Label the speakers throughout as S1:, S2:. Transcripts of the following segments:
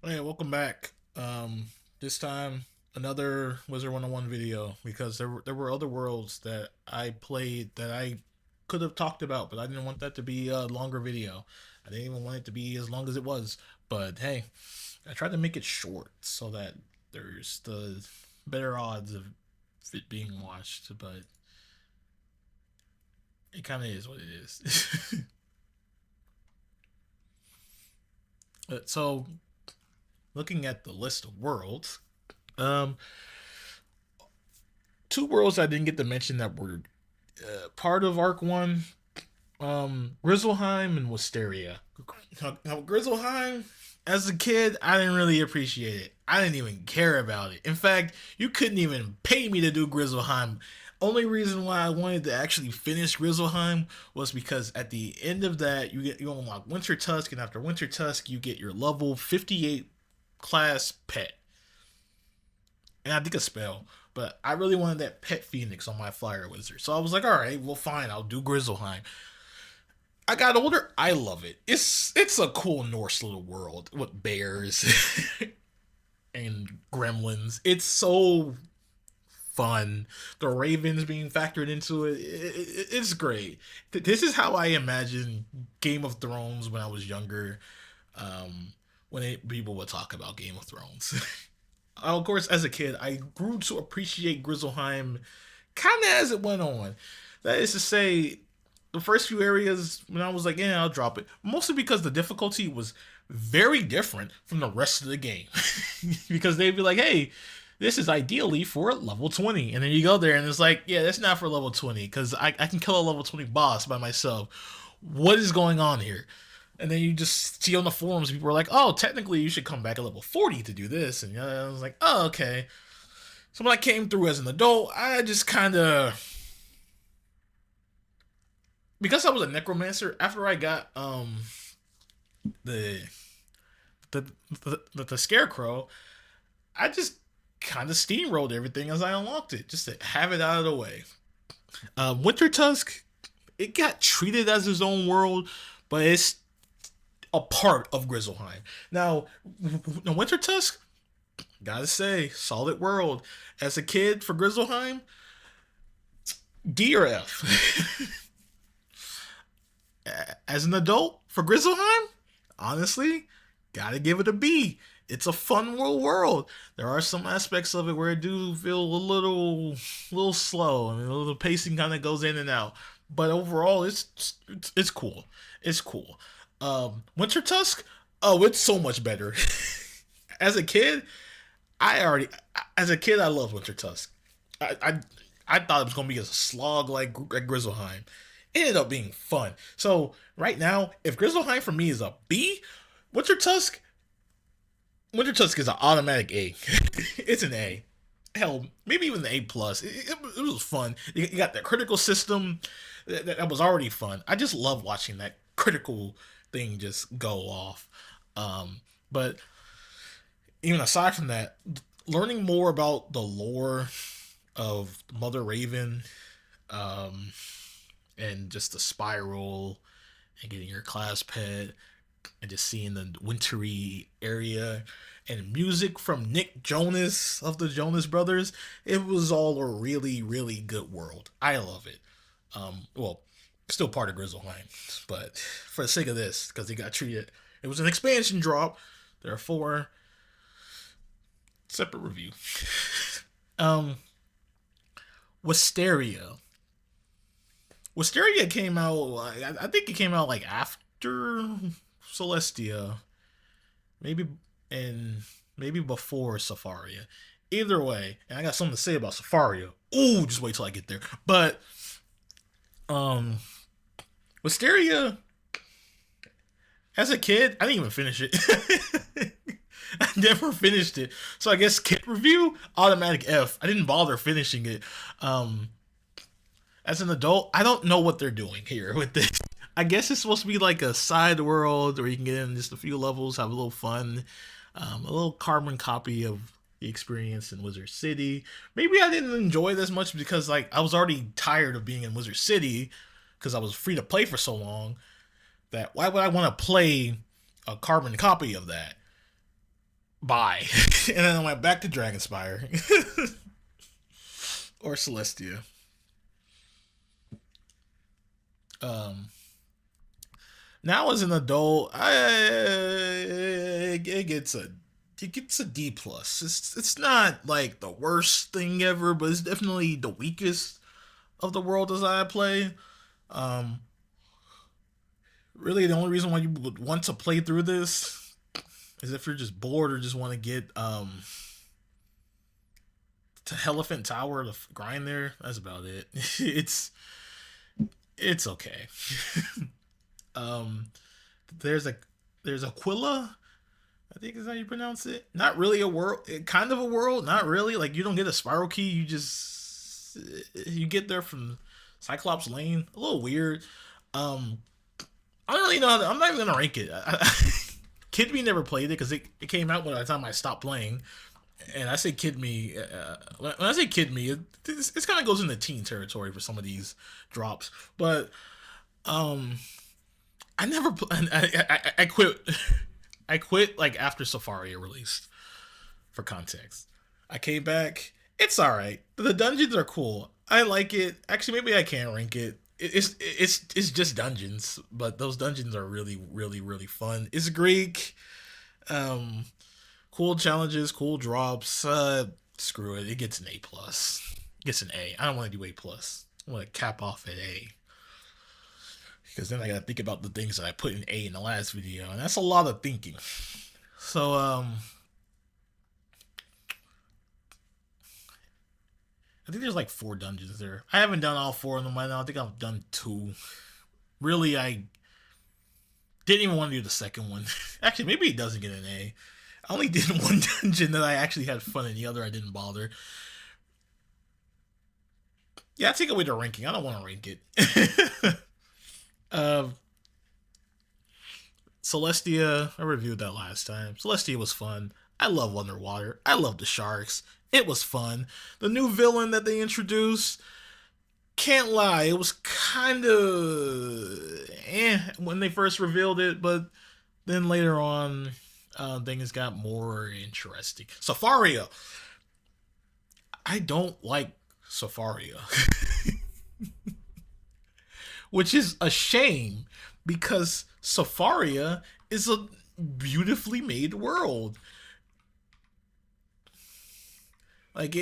S1: Hey, welcome back. This time another Wizard101 video because there were other worlds that I played that I could have talked about, but I didn't want that to be a longer video. I didn't even want it to be as long as it was. But hey, I tried to make it short so that there's the better odds of it being watched, but it kind of is what it is. So, looking at the list of worlds, um, two worlds I didn't get to mention that were part of Arc One, Grizzleheim and Wisteria. Now, Grizzleheim, as a kid, I didn't really appreciate it. I didn't even care about it. In fact, you couldn't even pay me to do Grizzleheim. Only reason why I wanted to actually finish Grizzleheim was because at the end of that, you unlock Winter Tusk, and after Winter Tusk, you get your level 58 class pet, and I think a spell. But I really wanted that pet phoenix on my flyer wizard, so I was like, all right, well, fine, I'll do Grizzleheim. I got older, I love it. It's a cool Norse little world with bears and gremlins. It's so fun. The ravens being factored into it's great. This is how I imagine Game of Thrones when I was younger. People would talk about Game of Thrones. Of course, as a kid, I grew to appreciate Grizzleheim kind of as it went on. That is to say, the first few areas when I was like, yeah, I'll drop it. Mostly because the difficulty was very different from the rest of the game. Because they'd be like, hey, this is ideally for level 20. And then you go there and it's like, yeah, that's not for level 20 because I can kill a level 20 boss by myself. What is going on here? And then you just see on the forums, people are like, oh, technically you should come back at level 40 to do this. And I was like, oh, okay. So when I came through as an adult, I just kind of, because I was a necromancer, after I got the the scarecrow, I just kind of steamrolled everything as I unlocked it, just to have it out of the way. Winter Tusk, it got treated as its own world, but it's a part of Grizzleheim. Now, Winter Tusk, gotta say, solid world. As a kid for Grizzleheim, D or F. As an adult for Grizzleheim, honestly, gotta give it a B. It's a fun world. There are some aspects of it where I do feel little slow. I mean, the pacing kind of goes in and out. But overall, it's cool. It's cool. Winter Tusk, oh, it's so much better. As a kid, as a kid, I loved Winter Tusk. I, I, I thought it was gonna be a slog like Grizzleheim. It ended up being fun. So right now, if Grizzleheim for me is a B, Winter Tusk, Winter Tusk is an automatic A. It's an A. Hell, maybe even the A plus. It was fun. You got the critical system that was already fun. I just love watching that critical thing just go off. But even aside from that, learning more about the lore of Mother Raven, um, and just the spiral and getting your class pet and just seeing the wintry area and music from Nick Jonas of the Jonas Brothers, it was all a really good world. I love it. Well, still part of Grizzleheim, but for the sake of this, because it got treated, it was an expansion drop. Therefore, separate review. um, Wisteria. Wisteria came out. I think it came out like after Celestia, maybe and maybe before Safaria. Either way, and I got something to say about Safaria. Ooh, just wait till I get there. But um, Wisteria, as a kid, I didn't even finish it. I never finished it. So I guess kid review, automatic F. I didn't bother finishing it. Um, as an adult, I don't know what they're doing here with this. I guess it's supposed to be like a side world where you can get in just a few levels, have a little fun, a little carbon copy of the experience in Wizard City. Maybe I didn't enjoy it as much because like I was already tired of being in Wizard City because I was free to play for so long. That why would I want to play a carbon copy of that? Bye. And then I went back to Dragonspire or Celestia. Um, Now as an adult, it gets a D plus. It's not like the worst thing ever, but it's definitely the weakest of the world as I play. Um, Really, the only reason why you would want to play through this is if you're just bored or just want to get to Elephant Tower to grind there. That's about it. It's okay. um, there's a there's Aquila. I think is how you pronounce it. Not really a world, kind of a world. Not really. Like you don't get a spiral key. You get there from Cyclops Lane. A little weird. Um, I don't really know. I'm not even gonna rank it. Kid Me never played it because it came out by the time I stopped playing. And I say Kid Me. When I say Kid Me, it kind of goes into teen territory for some of these drops. But um, I never. I quit. I quit like after Safaria released. For context, I came back. It's all right. The dungeons are cool. I like it. Actually, maybe I can't rank it. It's just dungeons, but those dungeons are really fun. It's Greek. Um, Cool challenges, cool drops. Screw it. It gets an A plus. It gets an A. I don't want to do A plus. I want to cap off at A because then I gotta think about the things that I put in A in the last video, and that's a lot of thinking. So I think there's like 4 dungeons there. I haven't done all 4 of them right now. I think I've done 2. Really, I didn't even want to do the second one. Actually, maybe it doesn't get an A. I only did one dungeon that I actually had fun in. The other I didn't bother. Yeah, I take away the ranking. I don't want to rank it. uh, Celestia, I reviewed that last time. Celestia was fun. I love underwater. I love the sharks. It was fun. The new villain that they introduced, can't lie, it was kind of when they first revealed it, but then later on, things got more interesting. Safaria, I don't like Safaria, which is a shame because Safaria is a beautifully made world. Like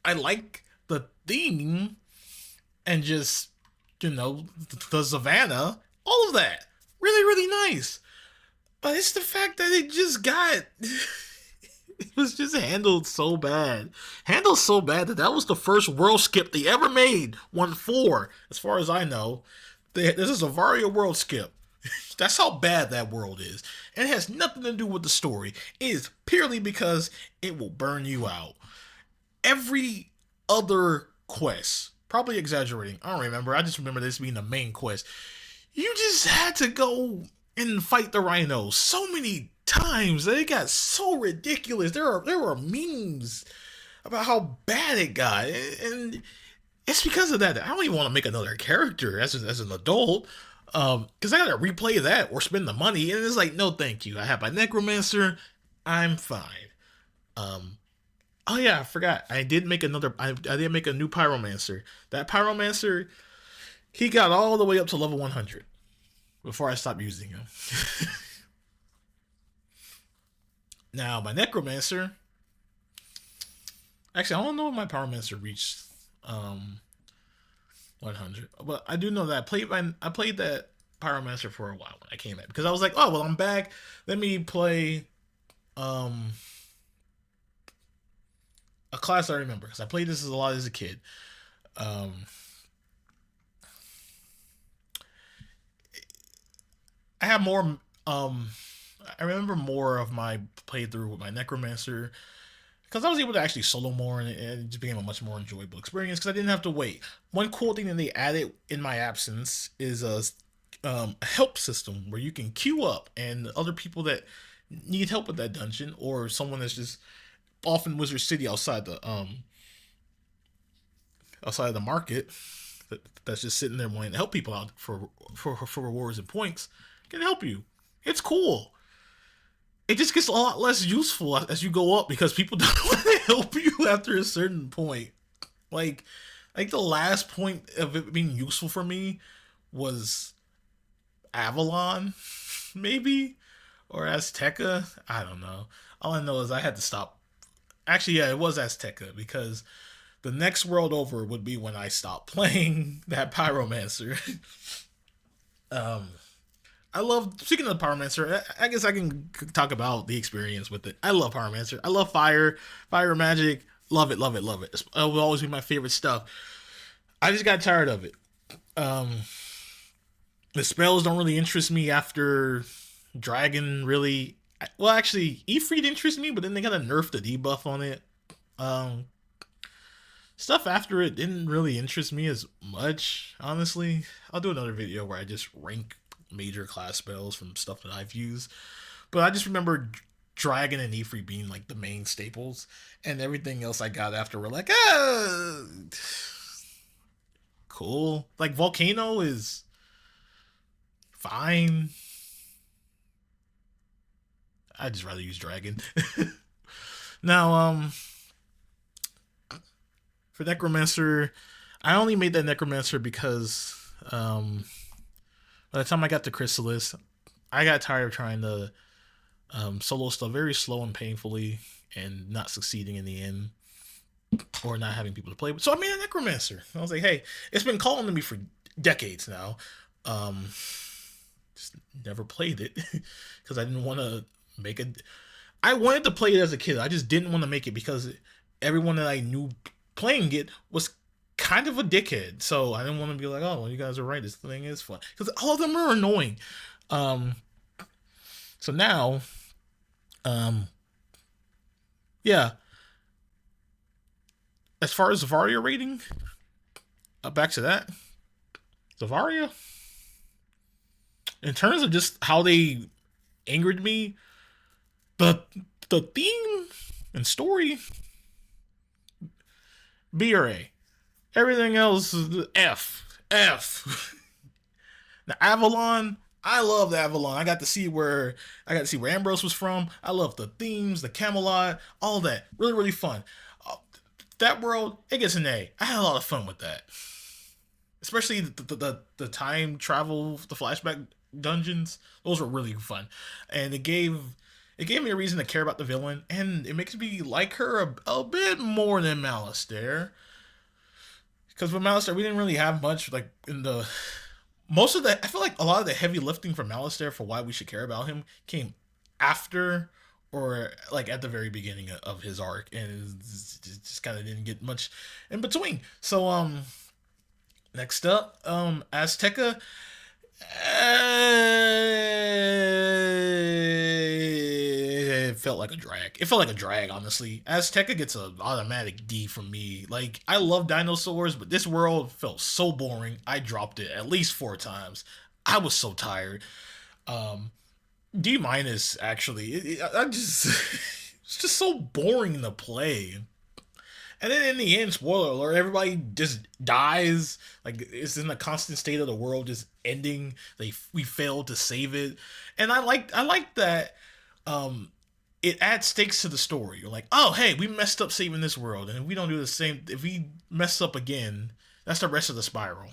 S1: I like the theme and just the savannah, all of that, really nice. But it's the fact that it just got it was just handled so bad that was the first world skip they ever made. 1-4, as far as I know. This is a Varia world skip. That's how bad that world is. And it has nothing to do with the story. It is purely because it will burn you out. Every other quest, probably exaggerating, I don't remember. I just remember this being the main quest. You just had to go and fight the rhinos so many times that it got so ridiculous. There were memes about how bad it got, and it's because of that. I don't even want to make another character as an adult, because I gotta replay that or spend the money, and it's like, no, thank you. I have my necromancer. I'm fine. Um, oh yeah, I forgot. I did make another. I did make a new pyromancer. That pyromancer, he got all the way up to level 100 before I stopped using him. Now my necromancer. Actually, I don't know if my pyromancer reached 100, but I do know that I played that pyromancer for a while when I came back because I was like, oh well, I'm back. Let me play um a class I remember because I played this a lot as a kid. Um, I have more. I remember more of my playthrough with my necromancer because I was able to actually solo more, and it just became a much more enjoyable experience because I didn't have to wait. One cool thing that they added in my absence is a help system where you can queue up, and other people that need help with that dungeon or someone that's just off in Wizard City outside of the market that's just sitting there wanting to help people out for rewards and points can help you. It's cool. it just gets a lot less useful as you go up because people don't want to help you after a certain point. Like, like the last point of it being useful for me was Avalon, maybe, or Azteca. I don't know. All I know is I had to stop. Actually, yeah, it was Azteca because the next world over would be when I stopped playing that Pyromancer. um, I love, speaking of Pyromancer, I guess I can talk about the experience with it. I love Pyromancer. I love fire magic. Love it, love it, love it. It will always be my favorite stuff. I just got tired of it. Um, the spells don't really interest me after Dragon really. Well, actually, Ifrit interests me, but then they kind of nerfed the debuff on it. Um, Stuff after it didn't really interest me as much, honestly. I'll do another video where I just rank major class spells from stuff that I've used. But I just remember Dragon and Ifrit being like the main staples, and everything else I got after were like, cool. Like Volcano is fine. I'd just rather use Dragon. Now, for Necromancer, I only made that Necromancer because by the time I got to Chrysalis, I got tired of trying to solo stuff very slow and painfully and not succeeding in the end or not having people to play with. So I made a Necromancer. I was like, hey, it's been calling to me for decades now. Just never played it because I didn't want to make it. I wanted to play it as a kid. I just didn't want to make it because everyone that I knew playing it was kind of a dickhead. So I didn't want to be like, oh, well, you guys are right. This thing is fun because all of them are annoying. So now, yeah. As far as Zavaria rating, back to that. Zavaria, in terms of just how they angered me, the theme and story, B or A. Everything else is F. Now Avalon, I love Avalon. I got to see where Ambrose was from. I love the themes, the Camelot, all that. Really, really fun. That world, it gets an A. I had a lot of fun with that. Especially the time travel, the flashback dungeons. Those were really fun. And it gave me a reason to care about the villain, and it makes me like her a bit more than Malistaire. Because with Malistaire, we didn't really have much, like, in the... Most of the... I feel like a lot of the heavy lifting for Malistaire for why we should care about him came after or, like, at the very beginning of his arc. And it just kind of didn't get much in between. So, next up, Azteca. It felt like a drag. Honestly. Azteca gets an automatic D from me. Like, I love dinosaurs, but this world felt so boring. I dropped it at least 4 times. I was so tired. D minus, actually. I just it's just so boring to play. And then in the end, spoiler alert, everybody just dies. Like, it's in a constant state of the world just ending. We failed to save it. And I like that it adds stakes to the story. You're like, oh, hey, we messed up saving this world. And if we don't do the same, if we mess up again, that's the rest of the spiral.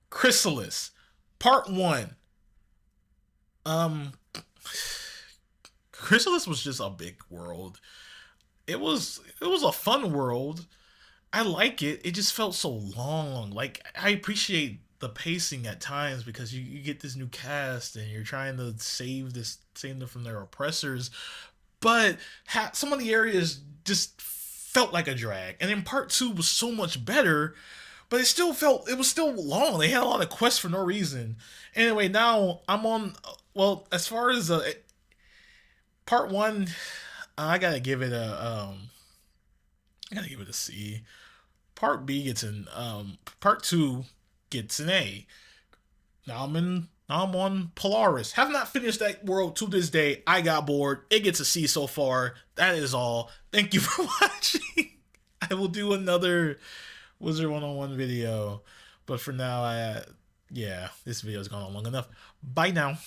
S1: Chrysalis, part 1. Chrysalis was just a big world. It was a fun world. I like it. It just felt so long. Like, I appreciate the pacing at times because you get this new cast and you're trying to save them from their oppressors, but some of the areas just felt like a drag. And then part 2 was so much better, but it was still long. They had a lot of quests for no reason. Anyway, now I'm on. Well, as far as part 1. I gotta give it a C. Part B gets an part 2 gets an A. Now I'm on Polaris. Have not finished that world to this day. I got bored. It gets a C so far. That is all. Thank you for watching. I will do another Wizard101 video, but for now, yeah, this video has gone on long enough. Bye now.